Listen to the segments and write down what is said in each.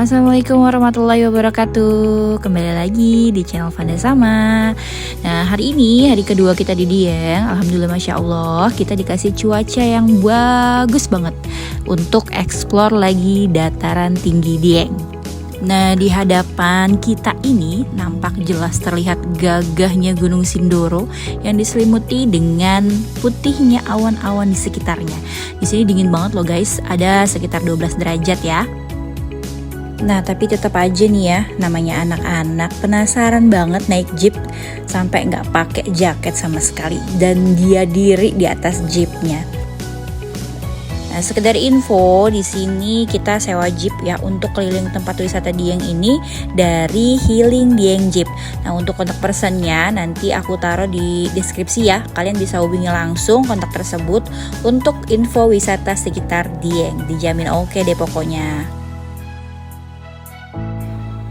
Assalamualaikum warahmatullahi wabarakatuh. Kembali lagi di channel Fanda Sama. Nah, hari ini hari kedua kita di Dieng. Alhamdulillah, Masya Allah, kita dikasih cuaca yang bagus banget untuk explore lagi dataran tinggi Dieng. Nah, di hadapan kita ini nampak jelas terlihat gagahnya Gunung Sindoro yang diselimuti dengan putihnya awan-awan di sekitarnya. Di sini dingin banget loh guys, ada sekitar 12 derajat ya. Nah, tapi tetap aja nih ya, namanya anak-anak penasaran banget naik jeep sampai nggak pakai jaket sama sekali dan dia diri di atas jeepnya. Nah, sekedar info, di sini kita sewa jeep ya untuk keliling tempat wisata Dieng ini dari Healing Dieng Jeep. Nah, untuk kontak personnya nanti aku taruh di deskripsi ya. Kalian bisa hubungi langsung kontak tersebut untuk info wisata sekitar Dieng. Dijamin oke deh pokoknya.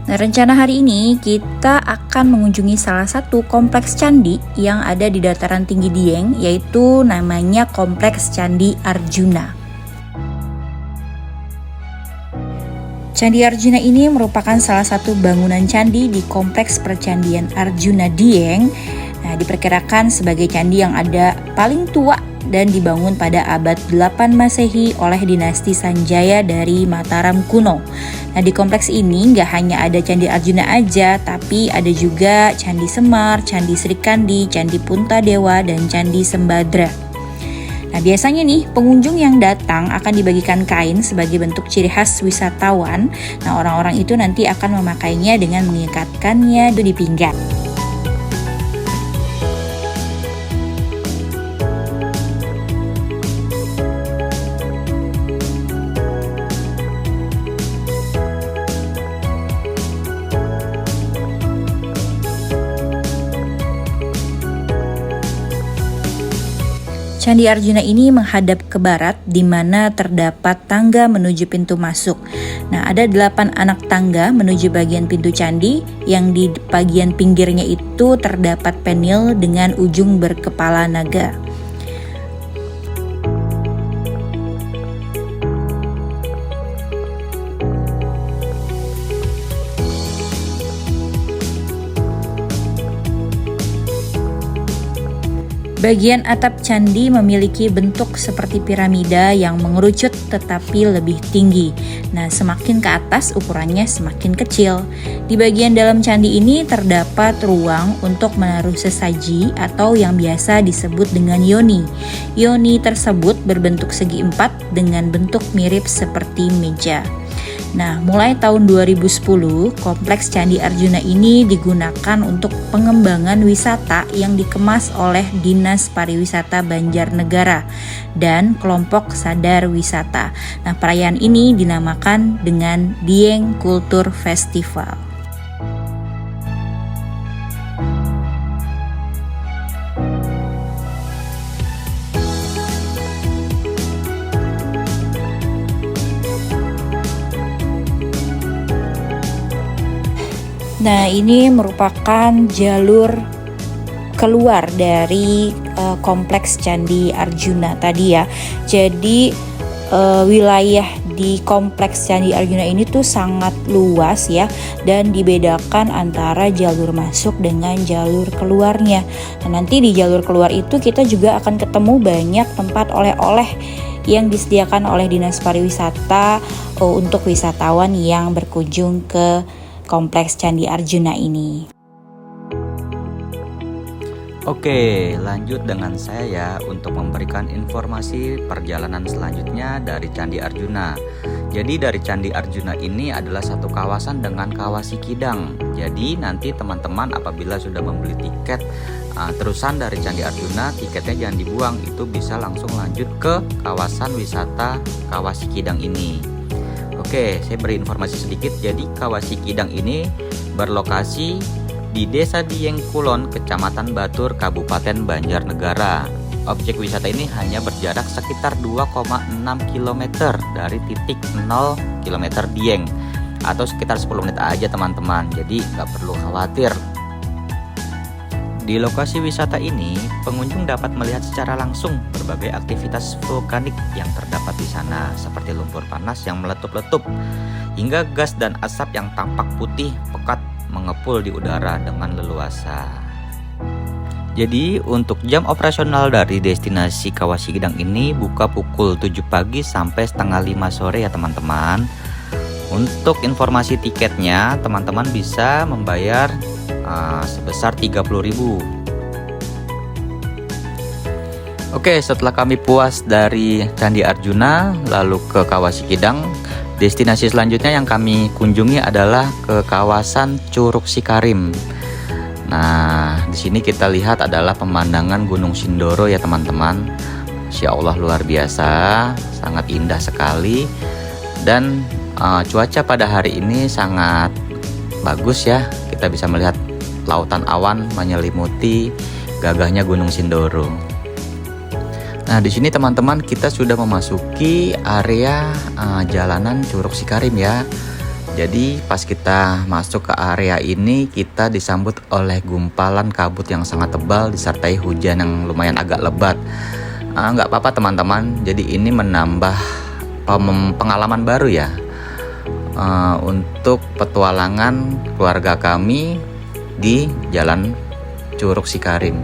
Nah, rencana hari ini kita akan mengunjungi salah satu kompleks candi yang ada di dataran tinggi Dieng, yaitu namanya Kompleks Candi Arjuna. Candi Arjuna ini merupakan salah satu bangunan candi di Kompleks Percandian Arjuna Dieng. Nah, diperkirakan sebagai candi yang ada paling tua dan dibangun pada abad 8 Masehi oleh dinasti Sanjaya dari Mataram kuno. Nah, di kompleks ini nggak hanya ada Candi Arjuna aja, tapi ada juga Candi Semar, Candi Srikandi, Candi Puntadewa, dan Candi Sembadra. Nah, biasanya nih pengunjung yang datang akan dibagikan kain sebagai bentuk ciri khas wisatawan. Nah, orang-orang itu nanti akan memakainya dengan mengikatkannya di pinggang. Candi Arjuna ini menghadap ke barat di mana terdapat tangga menuju pintu masuk. Nah, ada 8 anak tangga menuju bagian pintu candi yang di bagian pinggirnya itu terdapat penil dengan ujung berkepala naga. Bagian atap candi memiliki bentuk seperti piramida yang mengerucut tetapi lebih tinggi. Nah, semakin ke atas ukurannya semakin kecil. Di bagian dalam candi ini terdapat ruang untuk menaruh sesaji atau yang biasa disebut dengan yoni. Yoni tersebut berbentuk segi empat dengan bentuk mirip seperti meja. Nah, mulai tahun 2010, Kompleks Candi Arjuna ini digunakan untuk pengembangan wisata yang dikemas oleh Dinas Pariwisata Banjarnegara dan kelompok Sadar Wisata. Nah, perayaan ini dinamakan dengan Dieng Kultur Festival. Nah, ini merupakan jalur keluar dari Kompleks Candi Arjuna tadi ya. Jadi wilayah di Kompleks Candi Arjuna ini tuh sangat luas ya, dan dibedakan antara jalur masuk dengan jalur keluarnya. Nah, nanti di jalur keluar itu kita juga akan ketemu banyak tempat oleh-oleh yang disediakan oleh Dinas Pariwisata untuk wisatawan yang berkunjung ke Kompleks Candi Arjuna ini. Oke, lanjut dengan saya ya untuk memberikan informasi perjalanan selanjutnya dari Candi Arjuna. Jadi dari Candi Arjuna ini adalah satu kawasan dengan Kawah Sikidang. Jadi nanti teman-teman apabila sudah membeli tiket terusan dari Candi Arjuna, tiketnya jangan dibuang, itu bisa langsung lanjut ke kawasan wisata Kawah Sikidang ini. Oke, saya beri informasi sedikit. Jadi Kawah Sikidang ini berlokasi di Desa Dieng Kulon, Kecamatan Batur, Kabupaten Banjarnegara. Objek wisata ini hanya berjarak sekitar 2,6 km dari titik 0 km Dieng, atau sekitar 10 menit aja teman-teman. Jadi nggak perlu khawatir. Di lokasi wisata ini, pengunjung dapat melihat secara langsung berbagai aktivitas vulkanik yang terdapat di sana, seperti lumpur panas yang meletup-letup, hingga gas dan asap yang tampak putih pekat mengepul di udara dengan leluasa. Jadi, untuk jam operasional dari destinasi Kawah Sikidang ini buka pukul 7 pagi sampai setengah 5 sore ya teman-teman. Untuk informasi tiketnya, teman-teman bisa membayar sebesar 30.000. Oke, setelah kami puas dari Candi Arjuna lalu ke Kawah Sikidang, destinasi selanjutnya yang kami kunjungi adalah ke kawasan Curug Sikarim. Nah, di sini kita lihat adalah pemandangan Gunung Sindoro ya teman-teman. Masya Allah, luar biasa, sangat indah sekali. Dan cuaca pada hari ini sangat bagus ya. Kita bisa melihat lautan awan menyelimuti gagahnya Gunung Sindoro. Nah, di sini teman-teman kita sudah memasuki area jalanan Curug Sikarim ya. Jadi pas kita masuk ke area ini, kita disambut oleh gumpalan kabut yang sangat tebal disertai hujan yang lumayan agak lebat. Nggak apa-apa teman-teman, jadi ini menambah pengalaman baru ya untuk petualangan keluarga kami di Jalan Curug Sikarim.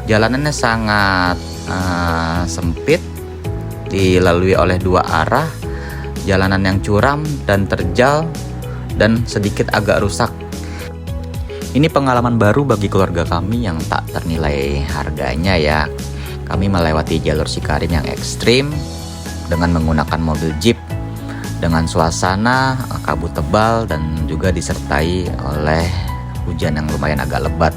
Jalanannya sangat sempit, dilalui oleh dua arah, jalanan yang curam dan terjal dan sedikit agak rusak. Ini pengalaman baru bagi keluarga kami yang tak ternilai harganya ya. Kami melewati jalur Sikarim yang ekstrim dengan menggunakan mobil jeep dengan suasana kabut tebal dan juga disertai oleh hujan yang lumayan agak lebat.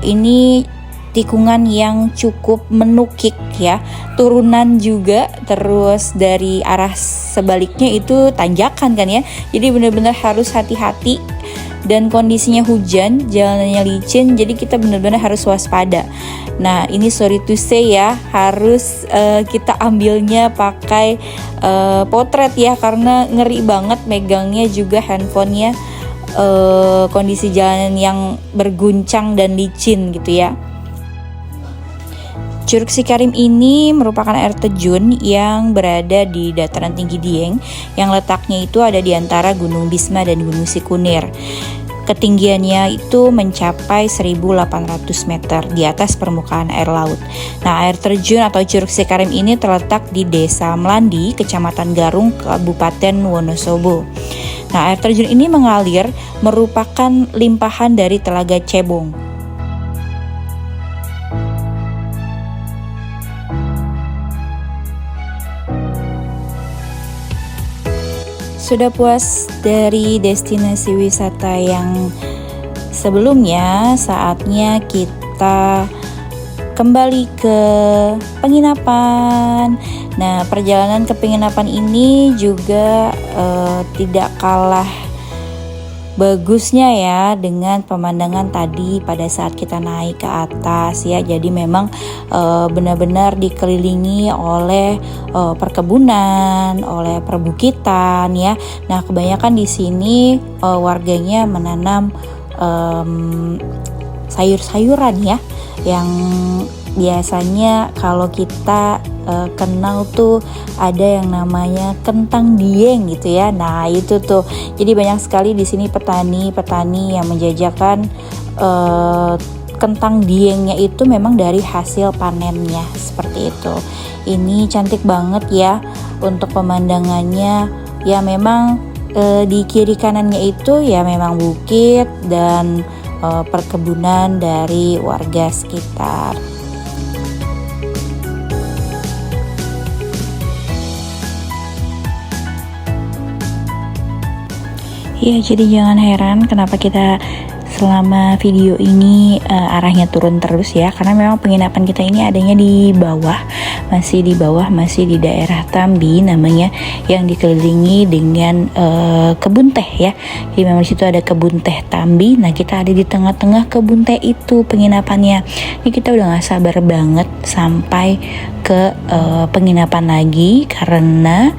Ini tikungan yang cukup menukik ya, turunan juga, terus dari arah sebaliknya itu tanjakan kan ya, jadi benar-benar harus hati-hati. Dan kondisinya hujan, jalanannya licin, jadi kita benar-benar harus waspada. Nah, ini sorry to say ya, harus kita ambilnya pakai potret ya, karena ngeri banget megangnya juga handphonenya. Kondisi jalanan yang berguncang dan licin gitu ya. Curug Sikarim ini merupakan air terjun yang berada di dataran tinggi Dieng, yang letaknya itu ada di antara Gunung Bisma dan Gunung Sikunir. Ketinggiannya itu mencapai 1.800 meter di atas permukaan air laut. Nah, air terjun atau Curug Sikarim ini terletak di Desa Melandi, Kecamatan Garung, Kabupaten Wonosobo. Nah, air terjun ini mengalir merupakan limpahan dari Telaga Cebong. Sudah puas dari destinasi wisata yang sebelumnya, saatnya kita kembali ke penginapan. Nah, perjalanan ke penginapan ini juga tidak kalah bagusnya ya dengan pemandangan tadi pada saat kita naik ke atas ya. Jadi memang benar-benar dikelilingi oleh perkebunan, oleh perbukitan ya. Nah, kebanyakan di sini warganya menanam sayur-sayuran ya, yang biasanya kalau kita kenal tuh ada yang namanya kentang dieng gitu ya. Nah, itu tuh. Jadi banyak sekali di sini petani yang menjajakan kentang diengnya itu memang dari hasil panennya seperti itu. Ini cantik banget ya untuk pemandangannya. Ya memang di kiri kanannya itu ya memang bukit dan perkebunan dari warga sekitar. Ya, jadi jangan heran kenapa kita selama video ini arahnya turun terus ya, karena memang penginapan kita ini adanya di bawah, masih di daerah Tambi namanya, yang dikelilingi dengan kebun teh ya. Jadi memang di situ ada kebun teh Tambi. Nah, kita ada di tengah-tengah kebun teh itu penginapannya. Ini kita udah gak sabar banget sampai ke penginapan lagi, karena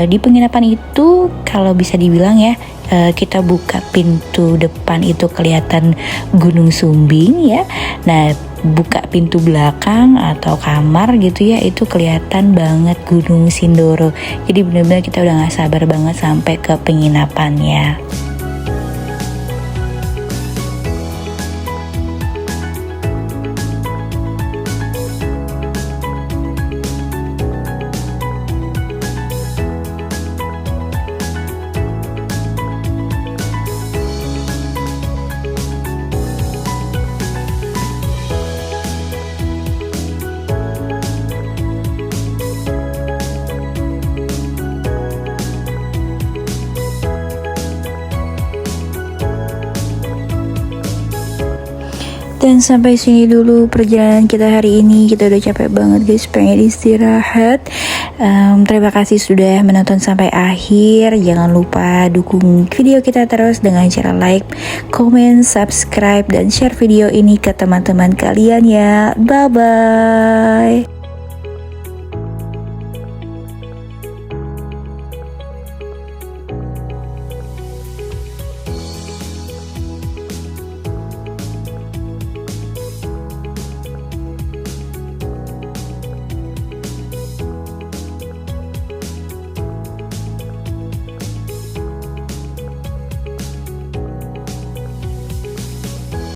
di penginapan itu kalau bisa dibilang ya, kita buka pintu depan itu kelihatan Gunung Sumbing ya. Nah, buka pintu belakang atau kamar gitu ya, itu kelihatan banget Gunung Sindoro. Jadi benar-benar kita udah gak sabar banget sampai ke penginapannya. Dan sampai sini dulu perjalanan kita hari ini. Kita udah capek banget guys, pengen istirahat. Terima kasih sudah menonton sampai akhir. Jangan lupa dukung video kita terus dengan cara like, comment, subscribe, dan share video ini ke teman-teman kalian ya. Bye-bye.